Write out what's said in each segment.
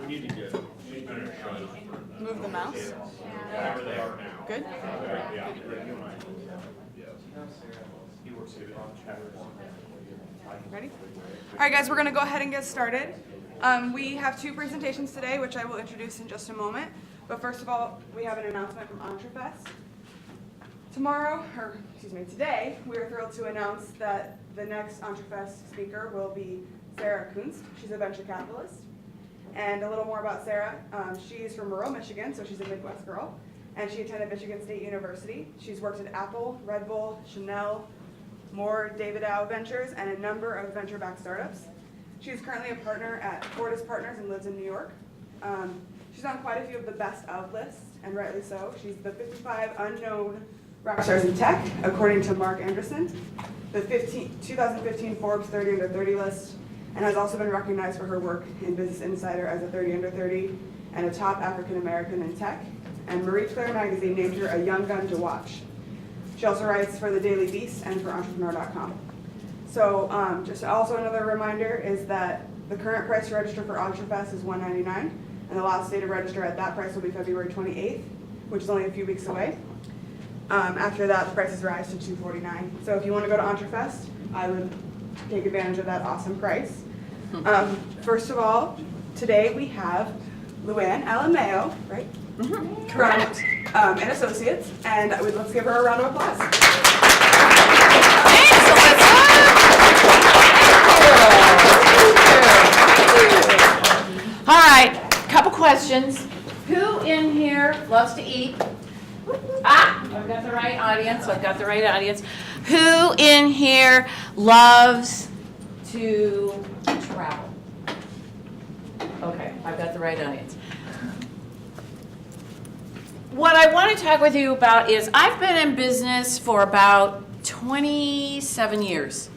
We need to get better shows. Move the mouse. Whatever they are now. Good? Yeah. Ready? All right, guys, we're going to go ahead and get started. We have two presentations today, which I will introduce in just a moment. But first of all, we have an announcement from EntreFest. Today, we are thrilled to announce that the next EntreFest speaker will be Sarah Kunst. She's a venture capitalist. And a little more about Sarah. She's from rural Michigan, so she's a Midwest girl. And she attended Michigan State University. She's worked at Apple, Red Bull, Chanel, Moore, David Dow Ventures, and a number of venture-backed startups. She's currently a partner at Fortis Partners and lives in New York. She's on quite a few of the best of lists, and rightly so. She's the 55 unknown rock stars in tech, according to Mark Anderson, the 2015 Forbes 30 Under 30 list, and has also been recognized for her work in Business Insider as a 30 Under 30 and a top African American in tech. And Marie Claire magazine named her a young gun to watch. She also writes for the Daily Beast and for Entrepreneur.com. So just also another reminder is that the current price to register for EntreFest is $199, and the last day to register at that price will be February 28th, which is only a few weeks away. After that, the prices rise to $249. So if you want to go to EntreFest, I would take advantage of that awesome price. First of all, today we have Luann Alemao, right? Mm-hmm. Correct. And Associates, and let's give her a round of applause. Thanks, Alissa. All right, couple questions. Who in here loves to eat? I've got the right audience. Who in here loves to travel? Okay, I've got the right audience. What I want to talk with you about is I've been in business for about 27 years,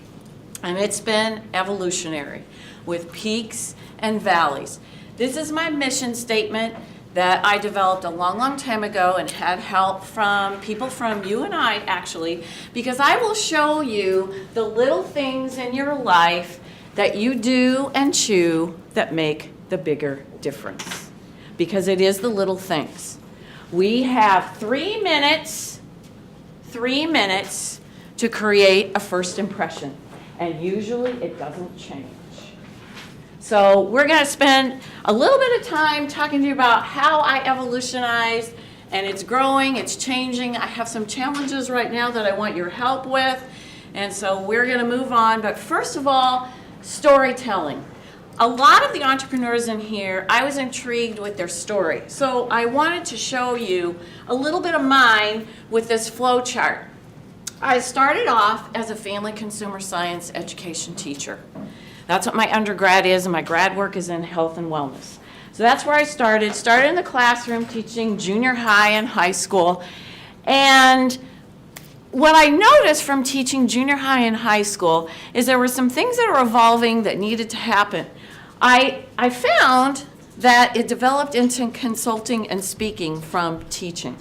and it's been evolutionary with peaks and valleys. This is my mission statement that I developed a long, long time ago and had help from people from you and I, actually, because I will show you the little things in your life that you do and chew that make the bigger difference, because it is the little things. We have 3 minutes to create a first impression, and usually it doesn't change. So we're going to spend a little bit of time talking to you about how I evolutionized, and it's growing, it's changing. I have some challenges right now that I want your help with, and so we're going to move on. But first of all, storytelling. A lot of the entrepreneurs in here, I was intrigued with their story. So I wanted to show you a little bit of mine with this flow chart. I started off as a family consumer science education teacher. That's what my undergrad is, and my grad work is in health and wellness. So that's where I started in the classroom teaching junior high and high school. And what I noticed from teaching junior high and high school is there were some things that are evolving that needed to happen. I found that it developed into consulting and speaking from teaching.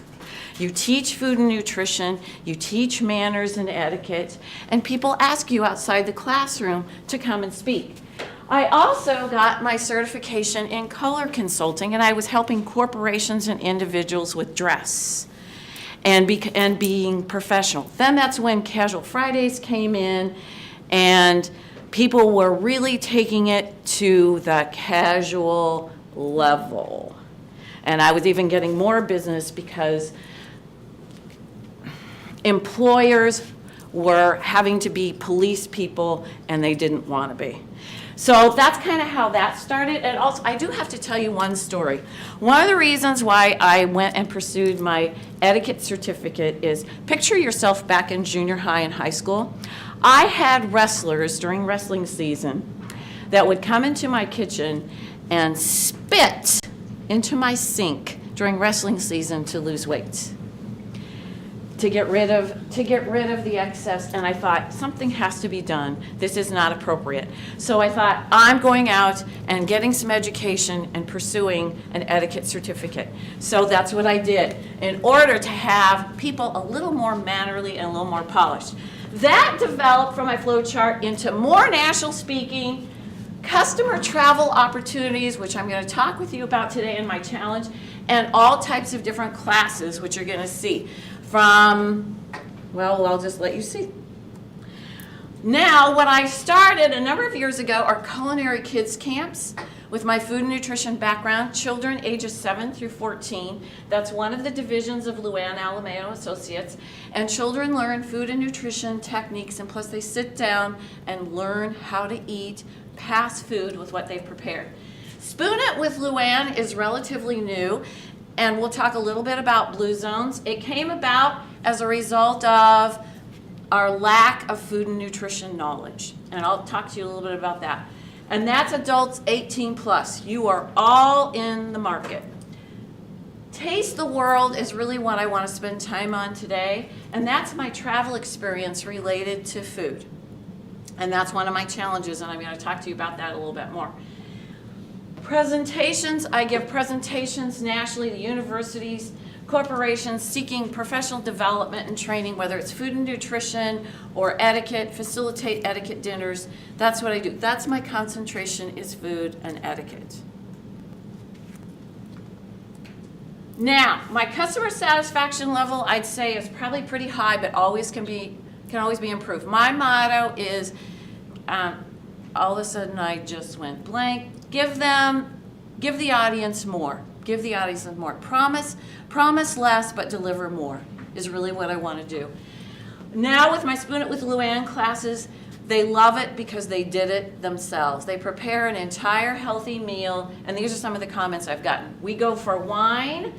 You teach food and nutrition, you teach manners and etiquette, and people ask you outside the classroom to come and speak. I also got my certification in color consulting, and I was helping corporations and individuals with dress and being professional. Then that's when Casual Fridays came in, and people were really taking it to the casual level. And I was even getting more business because employers were having to be police people, and they didn't want to be. So that's kind of how that started. And also, I do have to tell you one story. One of the reasons why I went and pursued my etiquette certificate is, picture yourself back in junior high and high school. I had wrestlers during wrestling season that would come into my kitchen and spit into my sink during wrestling season to lose weight, to get rid of the excess. And I thought, something has to be done. This is not appropriate. So I thought, I'm going out and getting some education and pursuing an etiquette certificate. So that's what I did in order to have people a little more mannerly and a little more polished. That developed from my flow chart into more national speaking, customer travel opportunities, which I'm going to talk with you about today in my challenge, and all types of different classes, which you're going to see from, well, I'll just let you see. Now, what I started a number of years ago are culinary kids camps with my food and nutrition background, children ages 7 through 14. That's one of the divisions of Luann Alemao Associates. And children learn food and nutrition techniques, and plus they sit down and learn how to eat past food with what they've prepared. Spoon It with Luann is relatively new, and we'll talk a little bit about Blue Zones. It came about as a result of our lack of food and nutrition knowledge, and I'll talk to you a little bit about that. And that's adults 18 plus. You are all in the market. Taste the World is really what I want to spend time on today, and that's my travel experience related to food. And that's one of my challenges, and I'm going to talk to you about that a little bit more. Presentations, I give presentations nationally to universities, corporations seeking professional development and training, whether it's food and nutrition or etiquette, facilitate etiquette dinners. That's what I do. That's my concentration, is food and etiquette. Now, my customer satisfaction level, I'd say, is probably pretty high, but always can always be improved. My motto is, all of a sudden I just went blank. Give the audience more. Give the audience more. Promise less, but deliver more is really what I want to do. Now with my Spoon It with Luann classes, they love it because they did it themselves. They prepare an entire healthy meal, and these are some of the comments I've gotten. We go for wine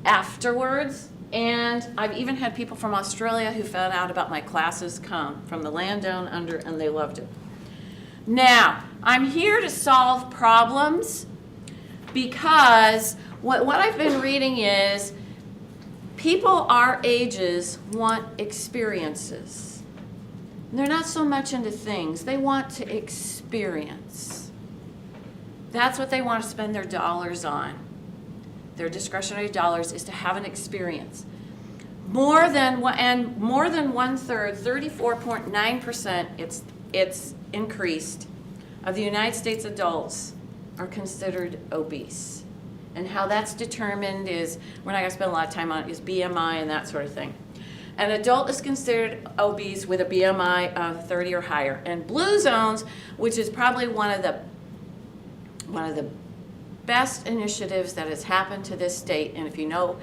afterwards, and I've even had people from Australia who found out about my classes come from the land down under, and they loved it. Now, I'm here to solve problems because what I've been reading is people our ages want experiences. They're not so much into things. They want to experience. That's what they want to spend their dollars on. Their discretionary dollars is to have an experience. More than 1/3, 34.9%, it's increased, of the United States adults are considered obese. And how that's determined is, we're not going to spend a lot of time on it, is BMI and that sort of thing. An adult is considered obese with a BMI of 30 or higher. And Blue Zones, which is probably one of the best initiatives that has happened to this state, and if you know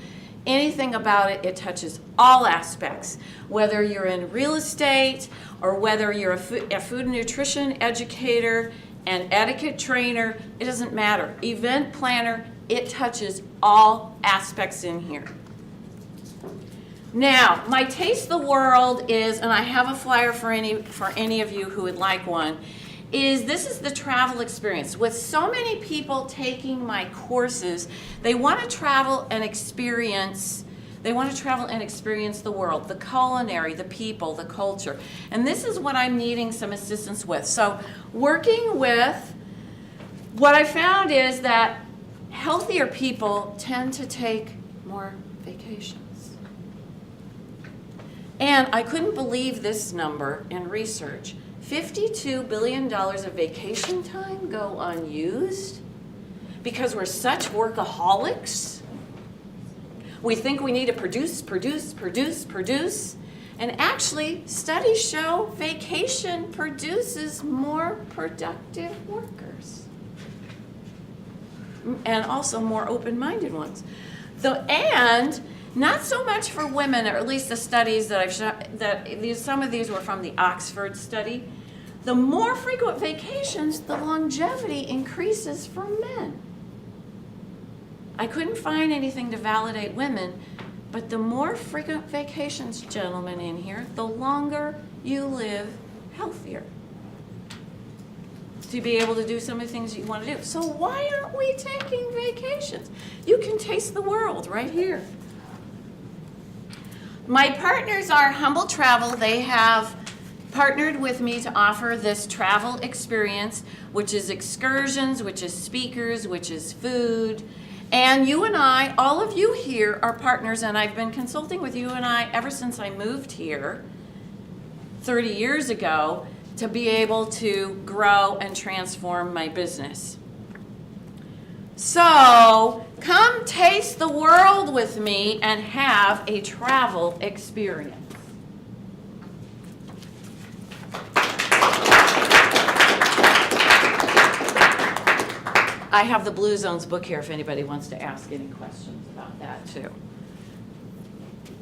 anything about it, it touches all aspects. Whether you're in real estate or whether you're a food and nutrition educator, an etiquette trainer, it doesn't matter. Event planner, it touches all aspects in here. Now, my Taste the World is, and I have a flyer for any of you who would like one, this is the travel experience. With so many people taking my courses, they want to travel and experience. They want to travel and experience the world, the culinary, the people, the culture. And this is what I'm needing some assistance with. So working with, what I found is that healthier people tend to take more vacations. And I couldn't believe this number in research. $52 billion of vacation time go unused because we're such workaholics. We think we need to produce. And actually, studies show vacation produces more productive workers. And also more open-minded ones. And not so much for women, or at least the studies that I've shown, some of these were from the Oxford study. The more frequent vacations, the longevity increases for men. I couldn't find anything to validate women, but the more frequent vacations, gentlemen in here, the longer you live healthier. To be able to do some of the things you want to do. So why aren't we taking vacations? You can taste the world right here. My partners are Humble Travel. They have partnered with me to offer this travel experience, which is excursions, which is speakers, which is food. And you and I, all of you here are partners, and I've been consulting with you and I ever since I moved here 30 years ago. to be able to grow and transform my business. So, come taste the world with me and have a travel experience. I have the Blue Zones book here if anybody wants to ask any questions about that too.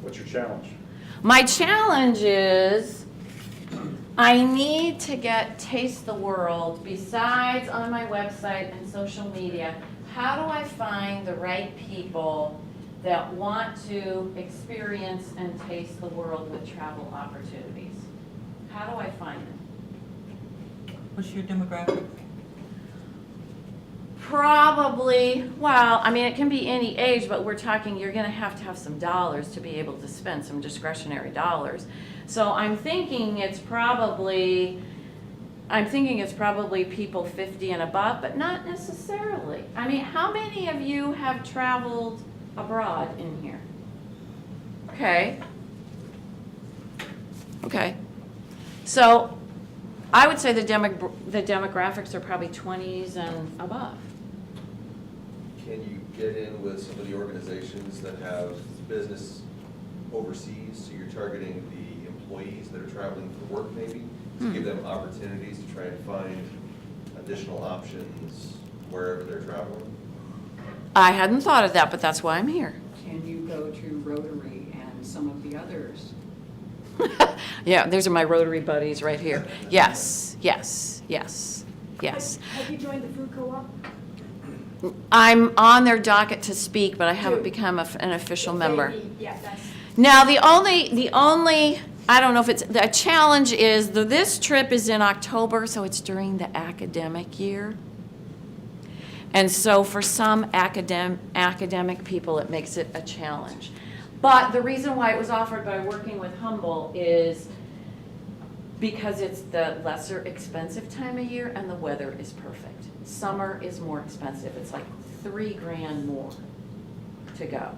What's your challenge? My challenge is I need to get Taste the World, besides on my website and social media. How do I find the right people that want to experience and taste the world with travel opportunities? How do I find them? What's your demographic? Probably, well, I mean, it can be any age, but we're talking you're gonna have to have some dollars to be able to spend, some discretionary dollars. So I'm thinking it's probably people 50 and above, but not necessarily. I mean, how many of you have traveled abroad in here? Okay. Okay. So I would say the demographics are probably 20s and above. Can you get in with some of the organizations that have business overseas, so you're targeting the employees that are traveling for work maybe, to give them opportunities to try and find additional options wherever they're traveling? I hadn't thought of that, but that's why I'm here. Can you go to Rotary and some of the others? Yeah, these are my Rotary buddies right here. Yes, yes, yes, yes. Have you joined the food co-op? I'm on their docket to speak, but I haven't become an official member. Yeah, that's. Now, the only, I don't know if it's, the challenge is, this trip is in October, so it's during the academic year. And so for some academic people, it makes it a challenge. But the reason why it was offered by working with Humble is because it's the lesser expensive time of year and the weather is perfect. Summer is more expensive. It's like $3,000 more to go.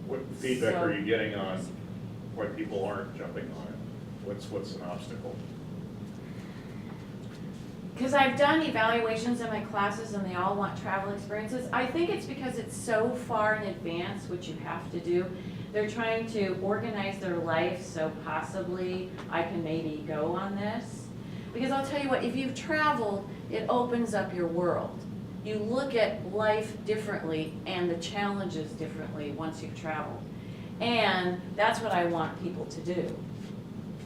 What feedback So- are you getting on why people aren't jumping on it? What's an obstacle? Because I've done evaluations in my classes and they all want travel experiences. I think it's because it's so far in advance, which you have to do. They're trying to organize their life so possibly I can maybe go on this. Because I'll tell you what, if you've traveled, it opens up your world. You look at life differently and the challenges differently once you've traveled. And that's what I want people to do,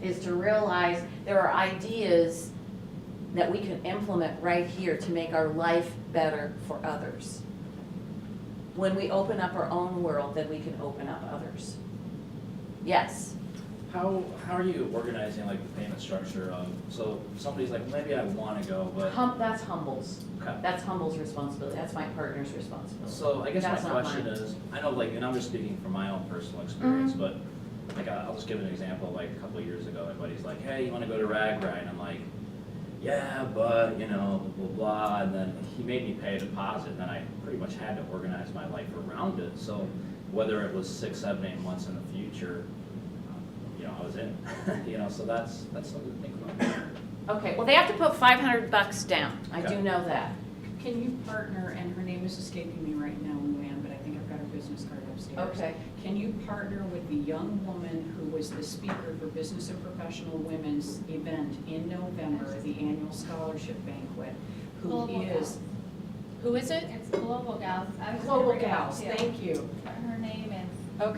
is to realize there are ideas that we can implement right here to make our life better for others. When we open up our own world, then we can open up others. Yes? How are you organizing like the payment structure of, so somebody's like, maybe I want to go, but. That's Humble's. Okay. That's Humble's responsibility. That's my partner's responsibility. So I guess That's my not question mine. is, I know like, and I'm just speaking from my own personal experience, Mhm. but like I'll just give an example. Like a couple of years ago, everybody's like, hey, you want to go to Rag Ride? And I'm like, yeah, but you know, blah, blah, blah. And then he made me pay a deposit, and then I pretty much had to organize my life around it. So whether it was 6, 7, 8 months in the future, you know, I was in. You know, so that's something to think about. Okay, well, they have to put $500 down. I do Okay. know that. Can you partner, and her name is escaping me right now, Luann, but I think I've got her business card upstairs. Okay. Can you partner with the young woman who was the speaker for Business and Professional Women's event in November, the annual scholarship banquet, who Global is, Gals. Who is it? It's Global Gals. I was Global gonna bring it up Gals, too. thank you. Her name is.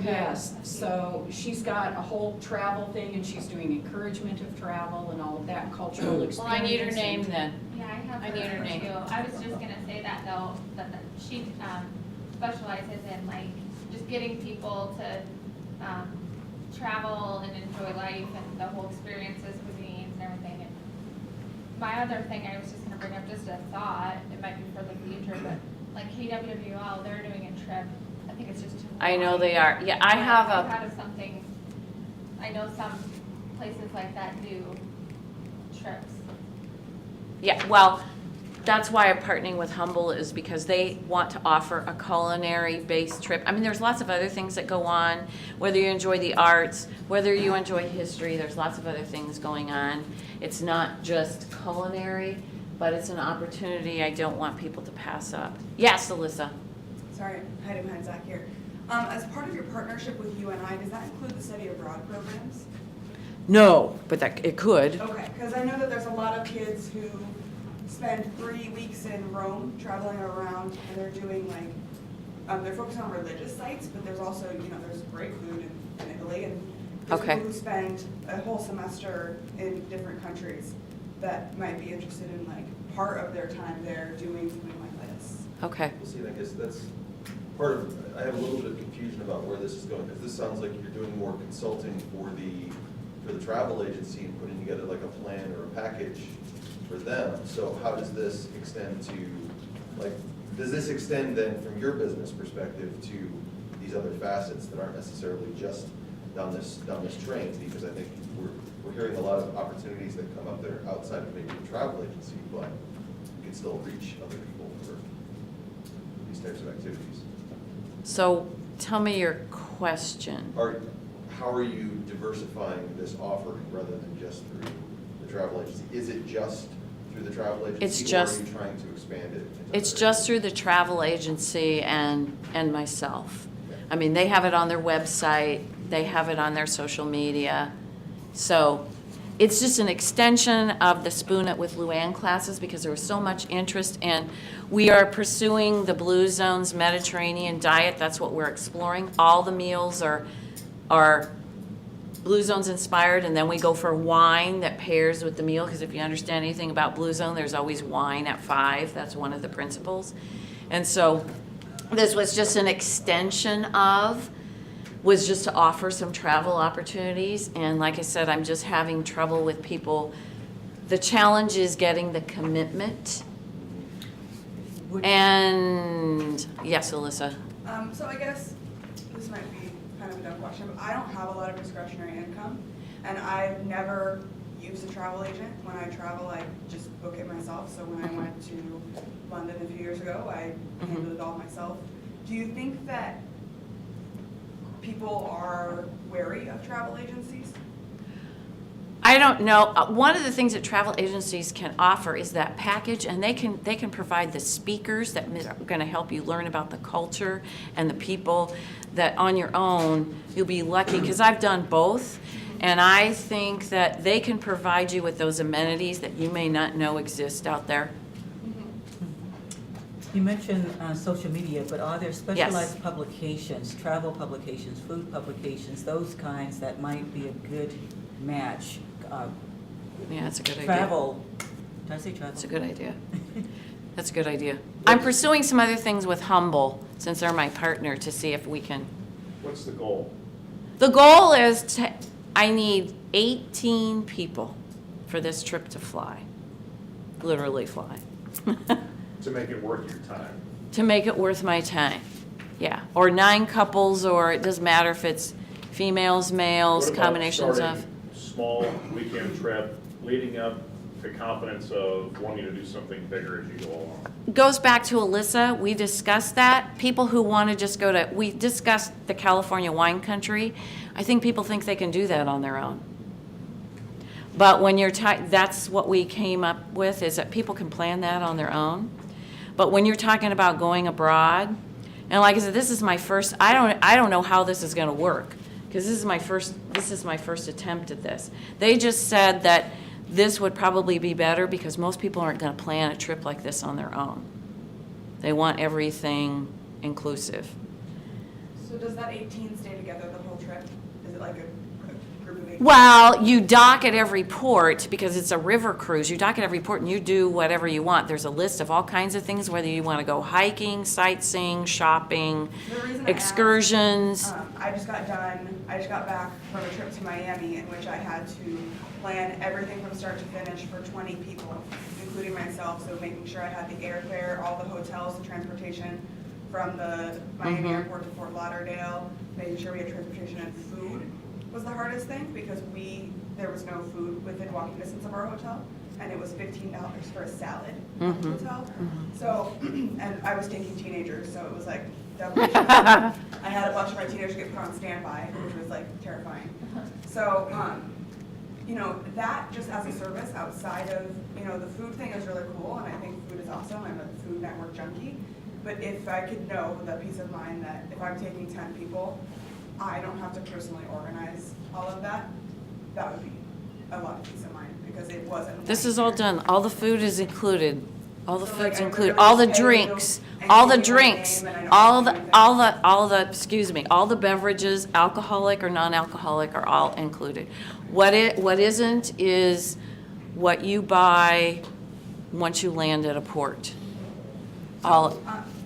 Yes, so she's got a whole travel thing, and she's doing encouragement of travel and all of that cultural experience. Well, I need her name and- then. Yeah, I have I her need her name. too. I was just gonna say that though, that she specializes in like just getting people to travel and enjoy life and the whole experiences, cuisines and everything. And my other thing I was just gonna bring up, just a thought, it might be for the future, but like KWWL, they're doing a trip. I think it's just to I know Hawaii. they are. Yeah, I have I a, thought of something, I know some places like that do trips. yeah, well, that's why I'm partnering with Humble, is because they want to offer a culinary-based trip. I mean, there's lots of other things that go on, whether you enjoy the arts, whether you enjoy history, there's lots of other things going on. It's not just culinary, but it's an opportunity I don't want people to pass up. Yes, Alyssa? Sorry, hiding behind Zach here. As part of your partnership with UNI, does that include the study abroad programs? No, but that, it could. Okay, because I know that there's a lot of kids who spend 3 weeks in Rome traveling around, and they're doing like, they're focused on religious sites, but there's also, there's great food in Italy, and there's Okay. people who spend a whole semester in different countries that might be interested in like part of their time there doing something like this. Okay. We'll see, and I guess that's part of, I have a little bit of confusion about where this is going, because this sounds like you're doing more consulting for the travel agency and putting together like a plan or a package for them. So how does this extend to, like, does this extend then from your business perspective to these other facets that aren't necessarily just down this train? Because I think we're hearing a lot of opportunities that come up there outside of maybe the travel agency, but you can still reach other people for these types of activities. So tell me your question. How are you diversifying this offering rather than just through the travel agency? Is it just through the travel agency? It's just- Or are you trying to expand it? into It's other just areas? through the travel agency and myself. I mean, they have it on their website, they have it on their social media. So it's just an extension of the Spoon It with Luann classes, because there was so much interest, and we are pursuing the Blue Zone's Mediterranean diet. That's what we're exploring. All the meals are Blue Zone's inspired, and then we go for wine that pairs with the meal, because if you understand anything about Blue Zone, there's always wine at 5. That's one of the principles. And so this was just an extension of, was just to offer some travel opportunities. And like I said, I'm just having trouble with people. The challenge is getting the commitment. And yes, Alyssa. So I guess this might be kind of a dumb question, but I don't have a lot of discretionary income, and I've never used a travel agent. When I travel, I just book it myself. So when I went to London a few years ago, I handled it all myself. Do you think that people are wary of travel agencies? I don't know. One of the things that travel agencies can offer is that package, and they can provide the speakers that are going to help you learn about the culture and the people, that on your own you'll be lucky, because I've done both, and I think that they can provide you with those amenities that you may not know exist out there. You mentioned social media, but are there specialized publications, travel publications, food publications, those kinds that might be a good match? Yeah, that's a good idea. Travel, did I say travel? That's a good idea. That's a good idea. I'm pursuing some other things with Humble, since they're my partner, to see if we can. What's the goal? The goal is I need 18 people for this trip to fly, literally fly. To make it worth your time. To make it worth my time, yeah. Or 9 couples, or it doesn't matter if it's females, males, What about combinations starting of. small weekend trip, leading up to confidence of wanting to do something bigger as you go along? Goes back to Alyssa, we discussed that. People who want to just go to, we discussed the California wine country. I think people think they can do that on their own. But when you're, that's what we came up with, is that people can plan that on their own. But when you're talking about going abroad, and like I said, this is my first, I don't know how this is going to work, because this is my first attempt at this. They just said that this would probably be better, because most people aren't going to plan a trip like this on their own. They want everything inclusive. So does that 18 stay together the whole trip? Is it like a group of 18? Well, you dock at every port, because it's a river cruise. You dock at every port and you do whatever you want. There's a list of all kinds of things, whether you want to go hiking, sightseeing, shopping, The reason I excursions. asked, I just got back from a trip to Miami in which I had to plan everything from start to finish for 20 people, including myself. So making sure I had the airfare, all the hotels, the transportation from the Miami airport to Fort Lauderdale, making sure we had transportation and food was the hardest thing, because there was no food within walking distance of our hotel. and it was $15 for a salad at Mhm. the hotel. So, and I was taking teenagers, so it was like double. I had a bunch of my teenagers get put on standby, which was like terrifying. So, you know, that just as a service outside of, you know, the food thing is really cool, and I think food is awesome. I'm a Food Network junkie. But if I could know the peace of mind that if I'm taking 10 people, I don't have to personally organize all of that, that would be a lot of peace of mind, because it wasn't. This is all done, all the food is included, all the So, food's like, I included, literally all the just pay you drinks, and all the give you my drinks, name and I don't have to do all the, excuse me, all the beverages, alcoholic or non-alcoholic, are all included. What isn't is what you buy once you land at a port. All,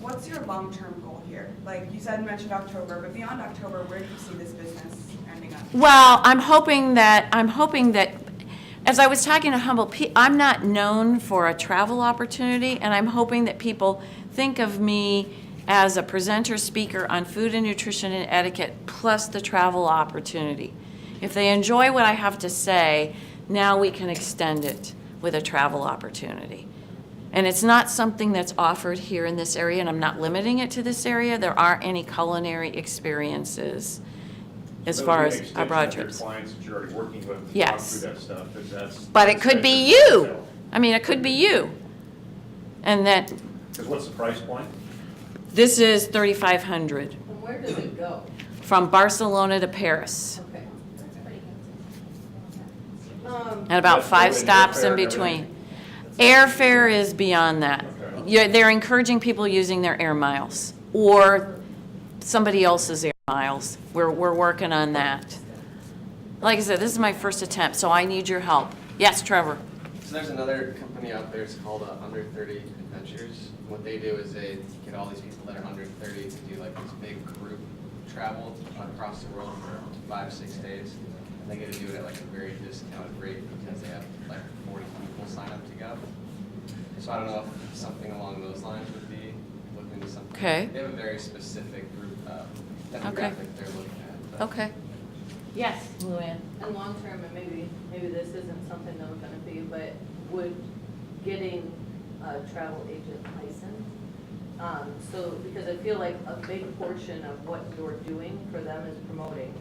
What's your long-term goal here? Like you said, mentioned October, but beyond October, where do you see this business ending up? well, I'm hoping that, as I was talking to Humble, I'm not known for a travel opportunity, and I'm hoping that people think of me as a presenter speaker on food and nutrition and etiquette, plus the travel opportunity. If they enjoy what I have to say, now we can extend it with a travel opportunity. And it's not something that's offered here in this area, and I'm not limiting it to this area. There aren't any culinary experiences as That would far be an as extension our broad of your trips. clients that you're already working with to talk Yes. through that stuff, if that's. But it could be you. I mean, it could be you. And that, Because what's the price point? this is 3,500 And where does it go? from Barcelona to Paris, Okay. That's pretty good. and about That's 5 with stops airfare in and between. Airfare is beyond that. Okay. They're encouraging people using their air miles or somebody else's air miles. We're working on that. Like I said, this is my first attempt, so I need your help. Yes, Trevor? So there's another company out there, it's called Under 30 Adventures. What they do is they get all these people that are under 30 to do like this big group travel across the world for 5-6 days. And they get to do it at like a very discounted rate because they have like 40 people sign up to go. So I don't know if something along those lines would be looking to something. Okay. They have a very specific group demographic they're looking at. but- Okay. Yes, Luann? And long term, and maybe this isn't something that we're gonna be, but would getting a travel agent license, so, because I feel like a big portion of what you're doing for them is promoting.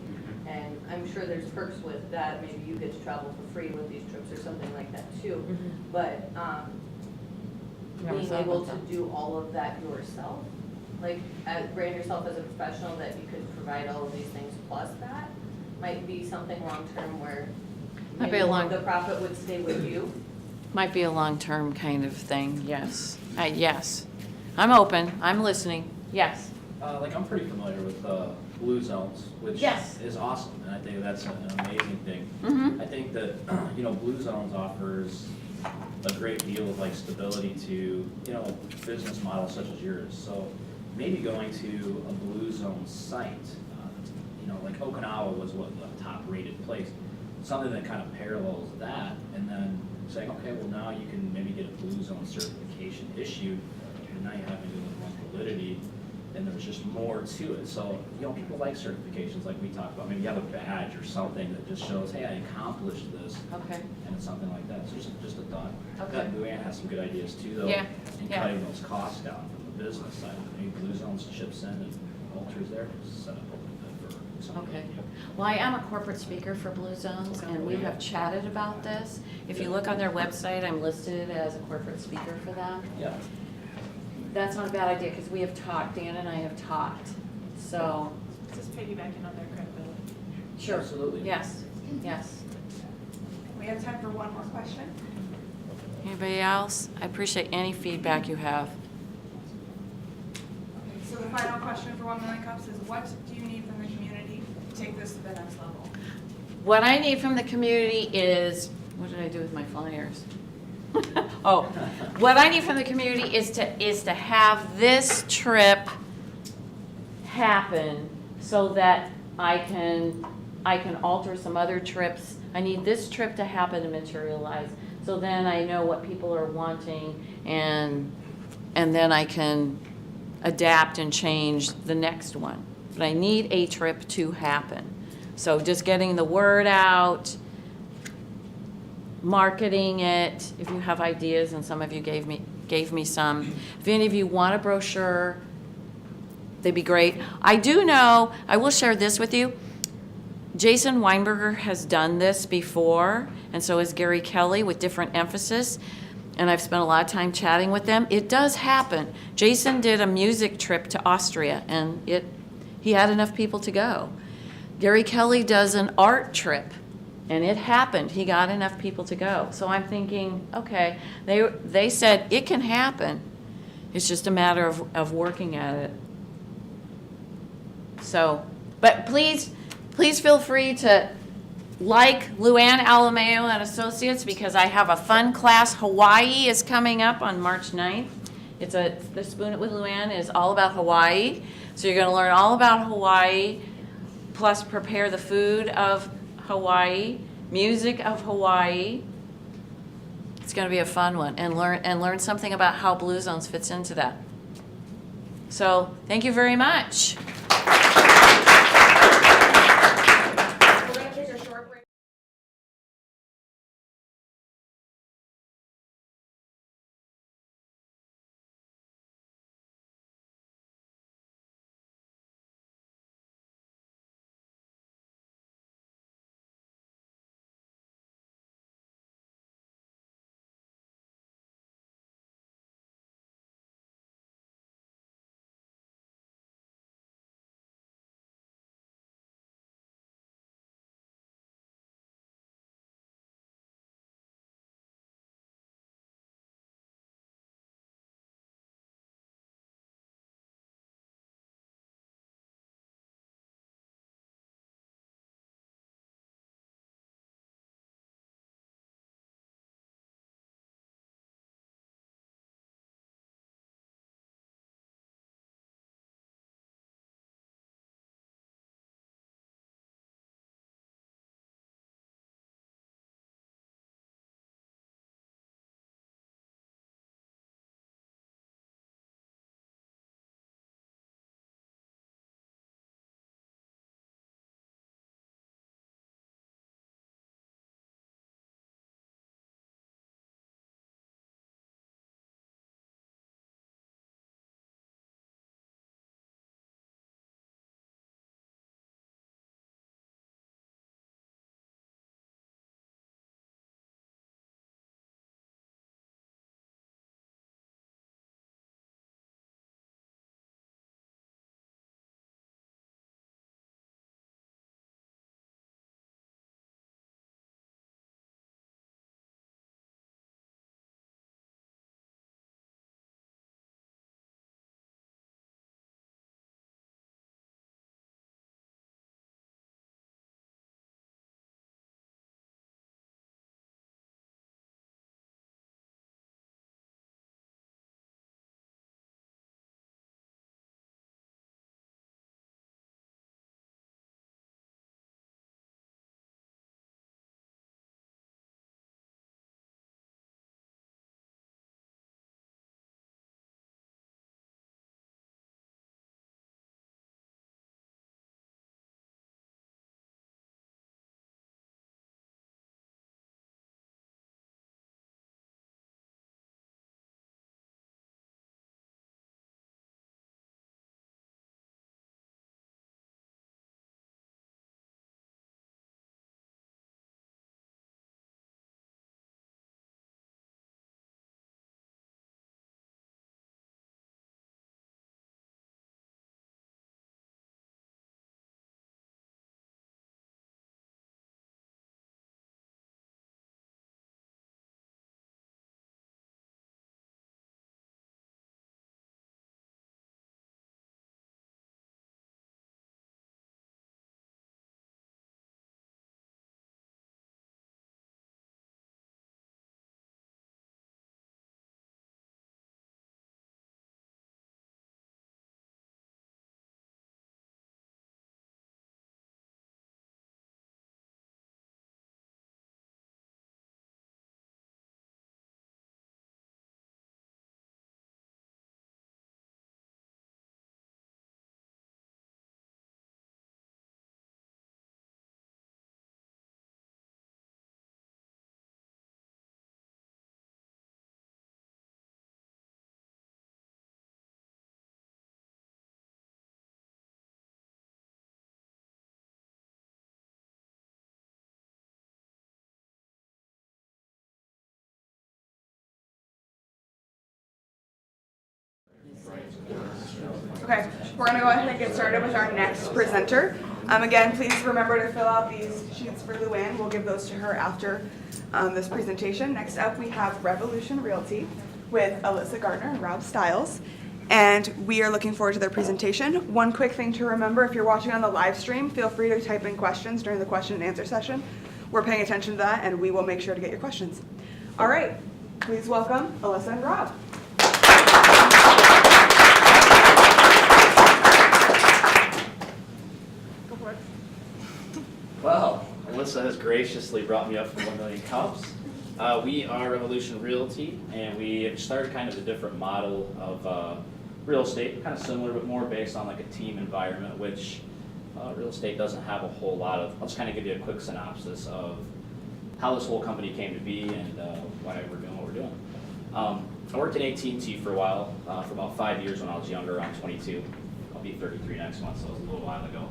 And I'm sure there's perks with that, maybe you get to travel for free with these trips or something like that too. But, Never being thought able about to do all of that yourself, like, brand yourself as a professional, that you could provide all of these things plus that, might be something long-term where Might be maybe a more long- of the profit would stay with you. Might be a long-term kind of thing, yes. Yes. I'm open, I'm listening, yes. Like, I'm pretty familiar with Blue Zones, which Yes. is awesome, and I think that's an amazing thing. Mhm. I think that, Blue Zones offers a great deal of like stability to, business models such as yours. So maybe going to a Blue Zone site, like Okinawa was what the top rated place, something that kind of parallels that, and then saying, okay, well now you can maybe get a Blue Zone certification issued, and now you have to do it with validity, and there's just more to it. So, people like certifications like we talked about. Maybe you have a badge or something that just shows, hey, I accomplished this, Okay. and it's something like that. So just a thought. Okay. That Luann has some good ideas too, though. Yeah, In yeah. cutting those costs down from the business side. Maybe Blue Zones chips in and alters there, set up a little bit for something. Okay. Well, I am a corporate speaker for Blue Zones, and we have chatted about this. If you look on their website, I'm listed as a corporate speaker for them. Yeah. That's not a bad idea, because we have talked, Dan and I have talked, so. Just piggybacking on their credibility. Sure. Absolutely. Yes, yes. We have time for one more question. Anybody else? I appreciate any feedback you have. Okay, so the final question for 1 Million Cups is, what do you need from the community to take this to the next level? What I need from the community is, what did I do with my flyers? Oh, what I need from the community is to have this trip happen so that I can alter some other trips. I need this trip to happen and materialize, so then I know what people are wanting, and then I can adapt and change the next one. But I need a trip to happen. So just getting the word out, marketing it, if you have ideas, and some of you gave me some. If any of you want a brochure, they'd be great. I do know, I will share this with you. Jason Weinberger has done this before, and so has Gary Kelly with different emphasis. And I've spent a lot of time chatting with them. It does happen. Jason did a music trip to Austria, and he had enough people to go. Gary Kelly does an art trip, and it happened. He got enough people to go. So I'm thinking, okay, they said it can happen. It's just a matter of working at it. So, but please feel free to like Luann Alemao and Associates, because I have a fun class. Hawaii is coming up on March 9th. The Spoon It with Luann is all about Hawaii. So you're going to learn all about Hawaii, plus prepare the food of Hawaii, music of Hawaii. It's going to be a fun one, and learn something about how Blue Zones fits into that. So thank you very much. Okay, we're gonna go ahead and get started with our next presenter. Again, please remember to fill out these sheets for Luann. We'll give those to her after this presentation. Next up, we have Revolution Realty with Alissa Gardner and Rob Stiles. And we are looking forward to their presentation. One quick thing to remember, if you're watching on the live stream, feel free to type in questions during the question and answer session. We're paying attention to that, and we will make sure to get your questions. All right, please welcome Alissa and Rob. Go for it. Well, Alissa has graciously brought me up from 1 Million Cups. We are Revolution Realty, and we started kind of a different model of real estate, kind of similar but more based on like a team environment, which real estate doesn't have a whole lot of. I'll just kind of give you a quick synopsis of how this whole company came to be and why we're doing what we're doing. I worked at AT&T for a while, for about 5 years when I was younger, around 22. I'll be 33 next month, so it was a little while ago.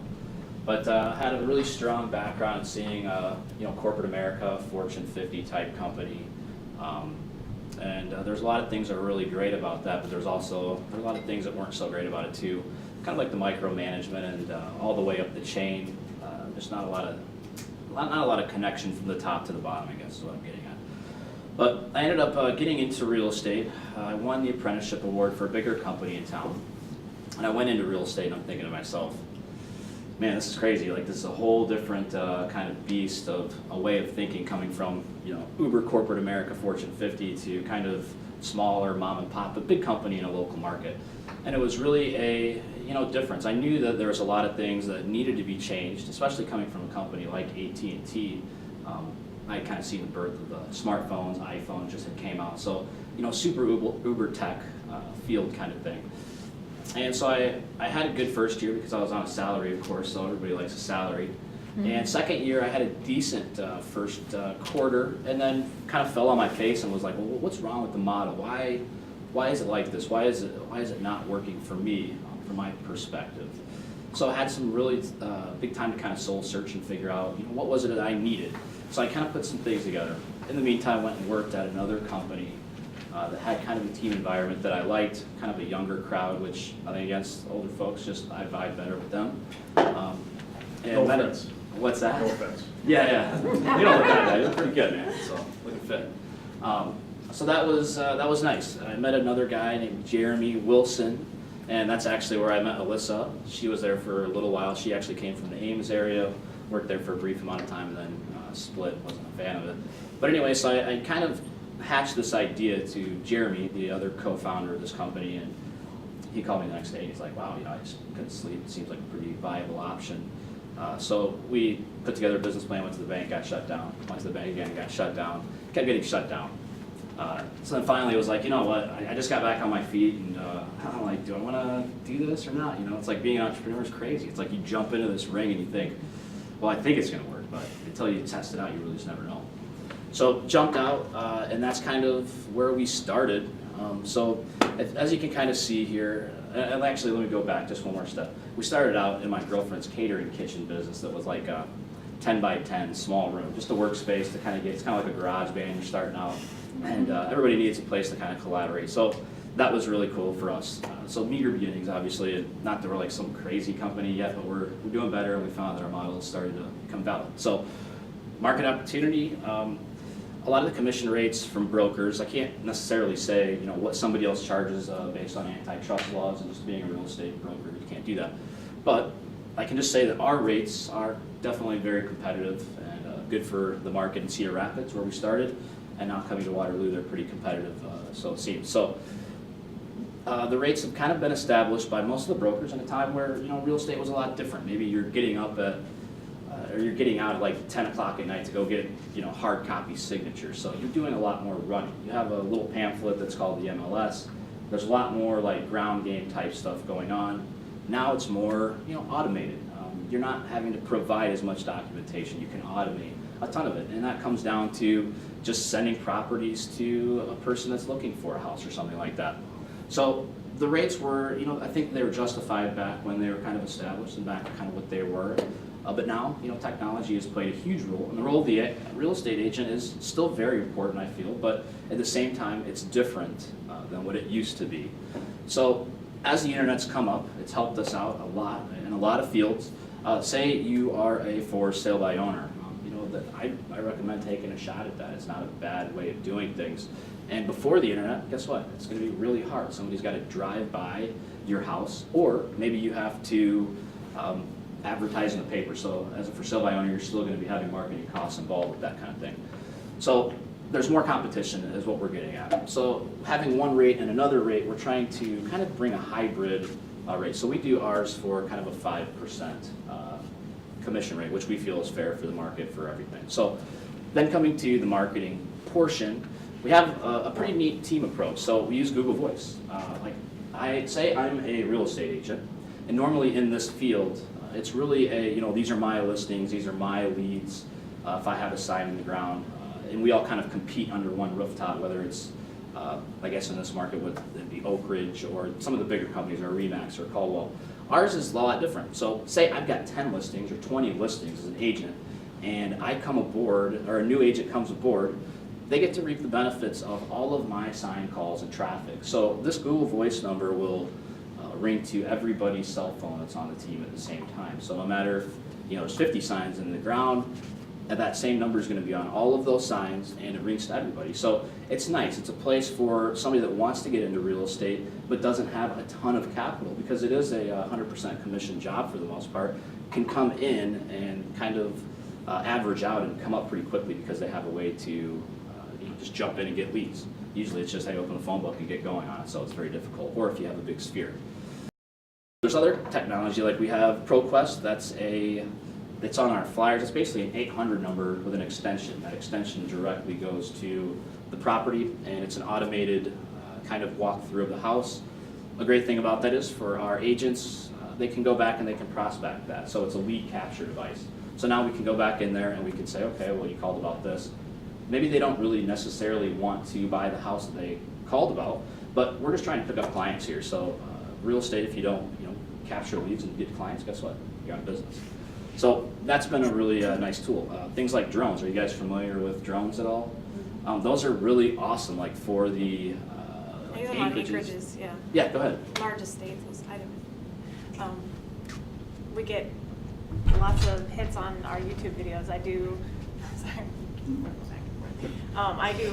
But had a really strong background in seeing, corporate America, Fortune 50 type company. And there's a lot of things that are really great about that, but there's a lot of things that weren't so great about it too. Kind of like the micromanagement and all the way up the chain. Just not a lot of connection from the top to the bottom, I guess is what I'm getting at. But I ended up getting into real estate. I won the apprenticeship award for a bigger company in town. And I went into real estate and I'm thinking to myself, man, this is crazy. Like, this is a whole different kind of beast of a way of thinking coming from, uber corporate America, Fortune 50 to kind of smaller mom and pop, but big company in a local market. And it was really a, difference. I knew that there was a lot of things that needed to be changed, especially coming from a company like AT&T. I kind of seen the birth of the smartphones, iPhones just had came out. So, super uber tech field kind of thing. And so I had a good first year because I was on a salary, of course, so everybody likes a salary. Mm-hmm. And second year I had a decent first quarter, and then kind of fell on my face and was like, well, what's wrong with the model? Why is it like this? Why is it not working for me, from my perspective? So I had some really big time to kind of soul search and figure out, what was it that I needed? So I kind of put some things together. In the meantime, I went and worked at another company that had kind of a team environment that I liked, kind of a younger crowd, which I think against older folks, I vibe better with them. No offense. What's that? No offense. Yeah. You don't look that bad. You're pretty good, man. So looking fit. So that was nice. I met another guy named Jeremy Wilson, and that's actually where I met Alissa. She was there for a little while. She actually came from the Ames area, worked there for a brief amount of time, and then split. Wasn't a fan of it. But anyway, so I kind of hatched this idea to Jeremy, the other co-founder of this company, and he called me the next day. He's like, wow, I just couldn't sleep. It seems like a pretty viable option. So we put together a business plan, went to the bank, got shut down. Went to the bank again, got shut down. Kept getting shut down. So then finally it was like, you know what, I just got back on my feet, and I'm like, do I want to do this or not? It's like being an entrepreneur is crazy. It's like you jump into this ring and you think, well, I think it's going to work, but until you test it out, you really just never know. So jumped out, and that's kind of where we started. So as you can kind of see here, and actually let me go back just one more step. We started out in my girlfriend's catering kitchen business that was like a 10 by 10 small room, just a workspace to kind of get, it's kind of like a garage band, you're starting out, and everybody needs a place to kind of collaborate. So that was really cool for us. So meager beginnings, obviously, and not that we're like some crazy company yet, but we're doing better, and we found that our model is starting to become valid. So market opportunity, a lot of the commission rates from brokers, I can't necessarily say, what somebody else charges based on antitrust laws and just being a real estate broker, you can't do that. But I can just say that our rates are definitely very competitive and good for the market in Cedar Rapids where we started, and now coming to Waterloo, they're pretty competitive, so it seems. So the rates have kind of been established by most of the brokers in a time where, real estate was a lot different. Maybe you're getting up at or you're getting out at like 10 o'clock at night to go get, hard copy signatures. So you're doing a lot more running. You have a little pamphlet that's called the MLS. There's a lot more like ground game type stuff going on. Now it's more, automated. You're not having to provide as much documentation. You can automate a ton of it. And that comes down to just sending properties to a person that's looking for a house or something like that. So the rates were, I think they were justified back when they were kind of established and back to kind of what they were. But now, technology has played a huge role, and the role of the real estate agent is still very important, I feel, but at the same time, it's different than what it used to be. So as the internet's come up, it's helped us out a lot in a lot of fields. Say you are a for sale by owner. I recommend taking a shot at that. It's not a bad way of doing things. And before the internet, guess what? It's going to be really hard. Somebody's got to drive by your house, or maybe you have to advertise in the paper. So as a for sale by owner, you're still going to be having marketing costs involved with that kind of thing. So there's more competition is what we're getting at. So having one rate and another rate, we're trying to kind of bring a hybrid rate. So we do ours for kind of a 5% commission rate, which we feel is fair for the market for everything. So then coming to the marketing portion, we have a pretty neat team approach. So we use Google Voice. Like I say, I'm a real estate agent, and normally in this field, it's really these are my listings, these are my leads. If I have a sign in the ground, and we all kind of compete under one rooftop, whether it's, I guess in this market would be Oak Ridge or some of the bigger companies, or Remax or Caldwell. Ours is a lot different. So say I've got 10 listings or 20 listings as an agent, and I come aboard, or a new agent comes aboard, they get to reap the benefits of all of my sign calls and traffic. So this Google Voice number will ring to everybody's cell phone that's on the team at the same time. So no matter if there's 50 signs in the ground, and that same number is going to be on all of those signs, and it rings to everybody. So it's nice. It's a place for somebody that wants to get into real estate but doesn't have a ton of capital, because it is a 100% commission job for the most part, can come in and kind of average out and come up pretty quickly because they have a way to just jump in and get leads. Usually it's just, hey, open the phone book and get going on it, so it's very difficult, or if you have a big sphere. There's other technology, like we have ProQuest. It's on our flyers. It's basically an 800 number with an extension. That extension directly goes to the property, and it's an automated kind of walkthrough of the house. A great thing about that is for our agents, they can go back and they can prospect that. So it's a lead capture device. So now we can go back in there and we can say, okay, well, you called about this. Maybe they don't really necessarily want to buy the house that they called about, but we're just trying to pick up clients here. So real estate, if you don't capture leads and get clients, guess what? You're out of business. So that's been a really nice tool. Things like drones. Are you guys familiar with drones at all? Those are really awesome, like for the I do them on acreages, yeah. Yeah, go ahead. Large estates, we get lots of hits on our YouTube videos. I do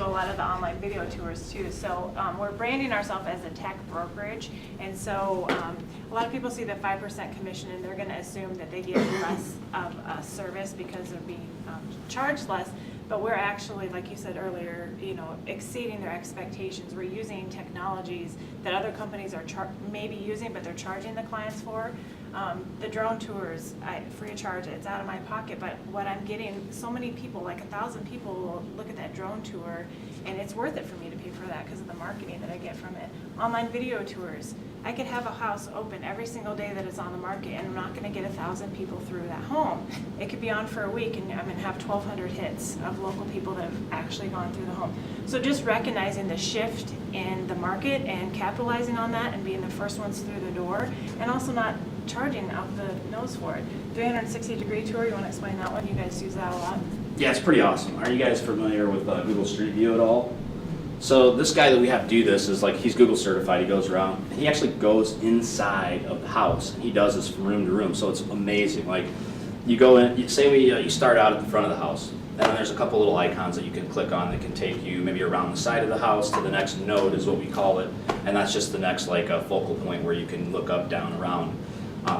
a lot of the online video tours too. So we're branding ourselves as a tech brokerage, and so a lot of people see the 5% commission and they're going to assume that they get less of a service because they're being charged less. But we're actually, like you said earlier, exceeding their expectations. We're using technologies that other companies are maybe using, but they're charging the clients for. The drone tours, free of charge, it's out of my pocket, but what I'm getting, so many people, like 1,000 people will look at that drone tour, and it's worth it for me to pay for that because of the marketing that I get from it. Online video tours, I could have a house open every single day that it's on the market, and I'm not going to get 1,000 people through that home. It could be on for a week, and I'm going to have 1,200 hits of local people that have actually gone through the home. So just recognizing the shift in the market and capitalizing on that and being the first ones through the door, and also not charging out the nose for it. 360-degree tour, you want to explain that one? You guys use that a lot? Yeah, it's pretty awesome. Are you guys familiar with Google Street View at all? So this guy that we have do this is he's Google certified. He goes around, and he actually goes inside of the house. He does this from room to room, so it's amazing. Like you go in, you start out at the front of the house, and then there's a couple little icons that you can click on that can take you maybe around the side of the house to the next node is what we call it, and that's just the next focal point where you can look up, down, around.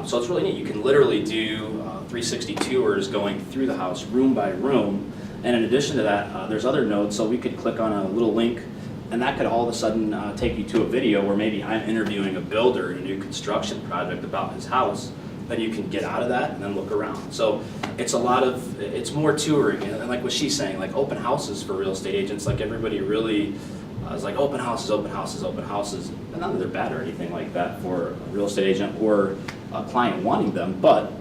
So it's really neat. You can literally do 360 tours going through the house, room by room. And in addition to that, there's other nodes. So we could click on a little link, and that could all of a sudden take you to a video where maybe I'm interviewing a builder in a new construction project about his house. Then you can get out of that and then look around. So it's it's more touring. And like what she's saying, like open houses for real estate agents, like everybody really is like open houses, open houses, open houses. And none of they're bad or anything like that for a real estate agent or a client wanting them, but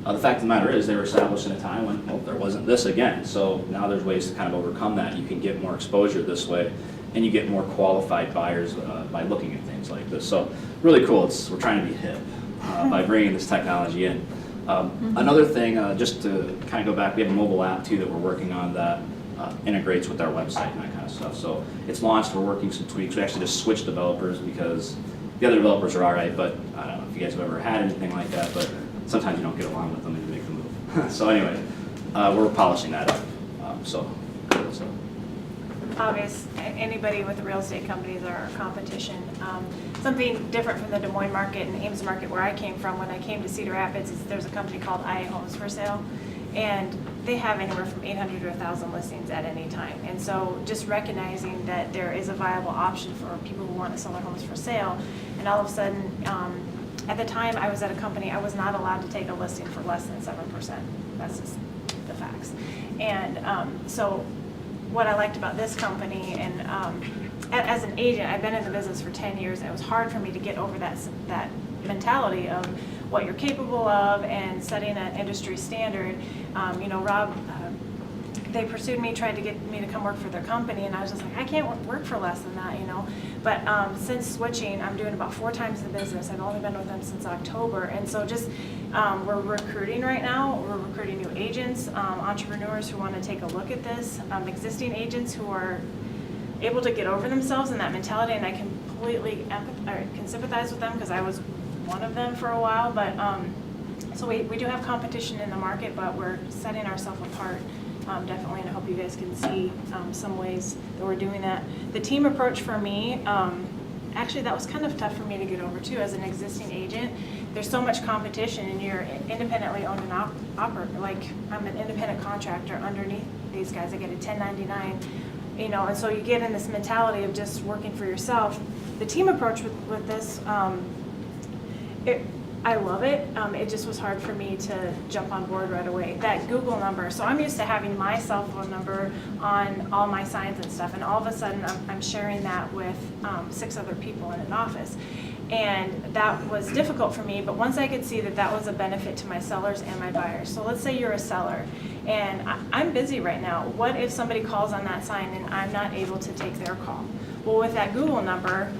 the fact of the matter is they were established in a time when there wasn't this again. So now there's ways to kind of overcome that. You can get more exposure this way, and you get more qualified buyers by looking at things like this. So really cool. We're trying to be hip by bringing this technology in. Another thing, just to kind of go back, we have a mobile app too that we're working on that integrates with our website and that kind of stuff. So it's launched. We're working some tweaks. We actually just switched developers because The other developers are all right, but I don't know if you guys have ever had anything like that, but sometimes you don't get along with them and you make the move. So anyway, we're polishing that up, so. Obvious, anybody with the real estate companies are our competition. Something different from the Des Moines market and Ames market where I came from when I came to Cedar Rapids is there's a company called IA Homes for Sale, and they have anywhere from 800 to 1,000 listings at any time. And so just recognizing that there is a viable option for people who want to sell their homes for sale, and all of a sudden, at the time I was at a company, I was not allowed to take a listing for less than 7%. That's just the facts. And so what I liked about this company, and as an agent, I've been in the business for 10 years, and it was hard for me to get over that mentality of what you're capable of and setting an industry standard. Rob, they pursued me, tried to get me to come work for their company, and I was just like, I can't work for less than that, But since switching, I'm doing about 4 times the business. I've only been with them since October, and so just we're recruiting right now. We're recruiting new agents, entrepreneurs who want to take a look at this, existing agents who are able to get over themselves and that mentality, and I completely can sympathize with them because I was one of them for a while. But so we do have competition in the market, but we're setting ourselves apart. Definitely, and I hope you guys can see some ways that we're doing that. The team approach for me, actually that was kind of tough for me to get over too. As an existing agent, there's so much competition, and you're independently owned and operated. Like, I'm an independent contractor underneath these guys. I get a 1099, and so you get in this mentality of just working for yourself. The team approach with this, I love it. It just was hard for me to jump on board right away. That Google number, so I'm used to having my cell phone number on all my signs and stuff, and all of a sudden I'm sharing that with 6 other people in an office. And that was difficult for me, but once I could see that that was a benefit to my sellers and my buyers. So let's say you're a seller, and I'm busy right now. What if somebody calls on that sign and I'm not able to take their call? Well, with that Google number,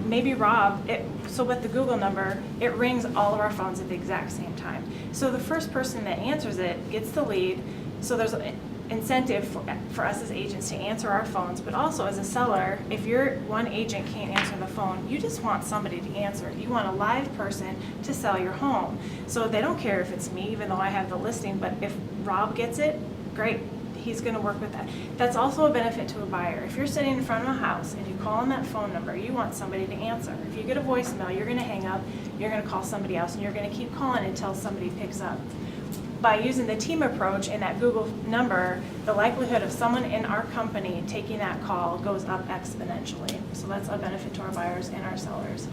maybe Rob, so with the Google number, it rings all of our phones at the exact same time. So the first person that answers it gets the lead. So there's an incentive for us as agents to answer our phones, but also as a seller, if your one agent can't answer the phone, you just want somebody to answer it. You want a live person to sell your home. So they don't care if it's me, even though I have the listing, but if Rob gets it, great. He's going to work with that. That's also a benefit to a buyer. If you're sitting in front of a house and you call on that phone number, you want somebody to answer. If you get a voicemail, you're going to hang up, you're going to call somebody else, and you're going to keep calling until somebody picks up. By using the team approach and that Google number, the likelihood of someone in our company taking that call goes up exponentially. So that's a benefit to our buyers and our sellers.